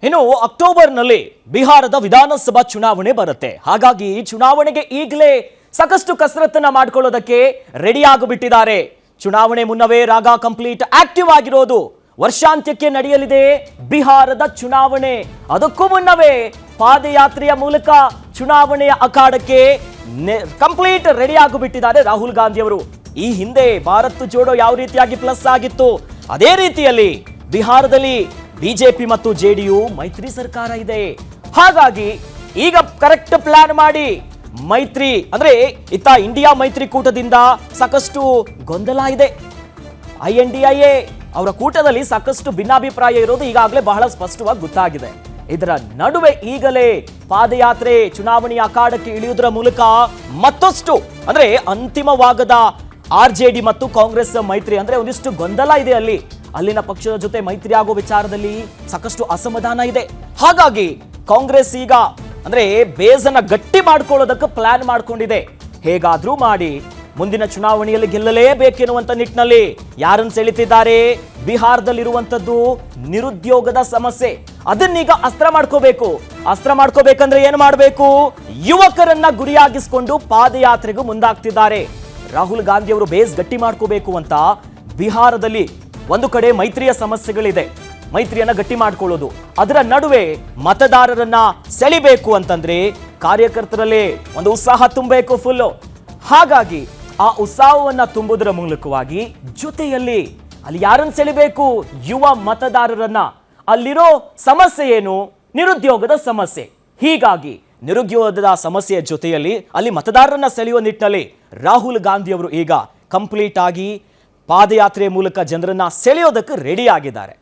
ಇನ್ನು ಅಕ್ಟೋಬರ್ನಲ್ಲಿ ಬಿಹಾರದ ವಿಧಾನಸಭಾ ಚುನಾವಣೆ ಬರುತ್ತೆ. ಹಾಗಾಗಿ ಈ ಚುನಾವಣೆಗೆ ಈಗಲೇ ಸಾಕಷ್ಟು ಕಸರತ್ತನ್ನ ಮಾಡ್ಕೊಳ್ಳೋದಕ್ಕೆ ರೆಡಿ ಆಗಿಬಿಟ್ಟಿದ್ದಾರೆ. ಚುನಾವಣೆ ಮುನ್ನವೇ ರಾಗ ಕಂಪ್ಲೀಟ್ ಆಕ್ಟಿವ್ ಆಗಿರೋದು. ವರ್ಷಾಂತ್ಯಕ್ಕೆ ನಡೆಯಲಿದೆ ಬಿಹಾರದ ಚುನಾವಣೆ. ಅದಕ್ಕೂ ಮುನ್ನವೇ ಪಾದಯಾತ್ರೆಯ ಮೂಲಕ ಚುನಾವಣೆಯ ಅಖಾಡಕ್ಕೆ ಕಂಪ್ಲೀಟ್ ರೆಡಿ ಆಗಿಬಿಟ್ಟಿದ್ದಾರೆ ರಾಹುಲ್ ಗಾಂಧಿ ಅವರು. ಈ ಹಿಂದೆ ಭಾರತ್ ಜೋಡೋ ಯಾವ ರೀತಿಯಾಗಿ ಪ್ಲಸ್ ಆಗಿತ್ತು, ಅದೇ ರೀತಿಯಲ್ಲಿ ಬಿಹಾರದಲ್ಲಿ ಬಿಜೆಪಿ ಮತ್ತು ಜೆಡಿಯು ಮೈತ್ರಿ ಸರ್ಕಾರ ಇದೆ. ಹಾಗಾಗಿ ಈಗ ಕರೆಕ್ಟ್ ಪ್ಲಾನ್ ಮಾಡಿ ಮೈತ್ರಿ ಅಂದ್ರೆ ಇತ್ತ ಇಂಡಿಯಾ ಮೈತ್ರಿಕೂಟದಿಂದ ಸಾಕಷ್ಟು ಗೊಂದಲ ಇದೆ. INDIA ಅವರ ಕೂಟದಲ್ಲಿ ಸಾಕಷ್ಟು ಭಿನ್ನಾಭಿಪ್ರಾಯ ಇರೋದು ಈಗಾಗಲೇ ಬಹಳ ಸ್ಪಷ್ಟವಾಗಿ ಗೊತ್ತಾಗಿದೆ. ಇದರ ನಡುವೆ ಈಗಲೇ ಪಾದಯಾತ್ರೆ ಚುನಾವಣೆಯ ಅಖಾಡಕ್ಕೆ ಇಳಿಯುವುದರ ಮೂಲಕ ಮತ್ತಷ್ಟು ಅಂದ್ರೆ ಅಂತಿಮವಾಗದ RJD ಮತ್ತು ಕಾಂಗ್ರೆಸ್ ಮೈತ್ರಿ ಅಂದ್ರೆ ಒಂದಿಷ್ಟು ಗೊಂದಲ ಇದೆ. ಅಲ್ಲಿನ ಪಕ್ಷದ ಜೊತೆ ಮೈತ್ರಿ ಆಗೋ ವಿಚಾರದಲ್ಲಿ ಸಾಕಷ್ಟು ಅಸಮಾಧಾನ ಇದೆ. ಹಾಗಾಗಿ ಕಾಂಗ್ರೆಸ್ ಈಗ ಅಂದ್ರೆ ಬೇಸನ್ನ ಗಟ್ಟಿ ಮಾಡ್ಕೊಳ್ಳೋದಕ್ಕೆ ಪ್ಲಾನ್ ಮಾಡ್ಕೊಂಡಿದೆ. ಹೇಗಾದ್ರೂ ಮಾಡಿ ಮುಂದಿನ ಚುನಾವಣೆಯಲ್ಲಿ ಗೆಲ್ಲಲೇಬೇಕೆನ್ನುವಂತ ನಿಟ್ಟಿನಲ್ಲಿ ಯಾರನ್ನು ಸೆಳಿತಿದ್ದಾರೆ? ಬಿಹಾರದಲ್ಲಿರುವಂತದ್ದು ನಿರುದ್ಯೋಗದ ಸಮಸ್ಯೆ. ಅದನ್ನೀಗ ಅಸ್ತ್ರ ಮಾಡ್ಕೋಬೇಕು. ಅಸ್ತ್ರ ಮಾಡ್ಕೋಬೇಕಂದ್ರೆ ಏನ್ ಮಾಡಬೇಕು? ಯುವಕರನ್ನ ಗುರಿಯಾಗಿಸಿಕೊಂಡು ಪಾದಯಾತ್ರೆಗೂ ಮುಂದಾಗ್ತಿದ್ದಾರೆ. ರಾಹುಲ್ ಗಾಂಧಿ ಅವರು ಬೇಸ್ ಗಟ್ಟಿ ಮಾಡ್ಕೋಬೇಕು ಅಂತ ಬಿಹಾರದಲ್ಲಿ ಒಂದು ಕಡೆ ಮೈತ್ರಿಯ ಸಮಸ್ಯೆಗಳಿದೆ, ಮೈತ್ರಿಯನ್ನ ಗಟ್ಟಿ ಮಾಡ್ಕೊಳ್ಳೋದು. ಅದರ ನಡುವೆ ಮತದಾರರನ್ನ ಸೆಳಿಬೇಕು ಅಂತಂದ್ರೆ ಕಾರ್ಯಕರ್ತರಲ್ಲಿ ಒಂದು ಉತ್ಸಾಹ ತುಂಬಬೇಕು ಫುಲ್ಲು. ಹಾಗಾಗಿ ಆ ಉತ್ಸಾಹವನ್ನ ತುಂಬುವುದರ ಮೂಲಕವಾಗಿ ಜೊತೆಯಲ್ಲಿ ಅಲ್ಲಿ ಯಾರನ್ನು ಸೆಳಿಬೇಕು? ಯುವ ಮತದಾರರನ್ನ. ಅಲ್ಲಿರೋ ಸಮಸ್ಯೆ ಏನು? ನಿರುದ್ಯೋಗದ ಸಮಸ್ಯೆ. ಹೀಗಾಗಿ ನಿರುದ್ಯೋಗದ ಸಮಸ್ಯೆಯ ಜೊತೆಯಲ್ಲಿ ಅಲ್ಲಿ ಮತದಾರರನ್ನ ಸೆಳೆಯುವ ನಿಟ್ಟಿನಲ್ಲಿ ರಾಹುಲ್ ಗಾಂಧಿ ಅವರು ಈಗ ಕಂಪ್ಲೀಟ್ ಆಗಿ ಪಾದಯಾತ್ರೆಯ ಮೂಲಕ ಜನರನ್ನ ಸೆಳೆಯೋದಕ್ಕೆ ರೆಡಿ ಆಗಿದ್ದಾರೆ.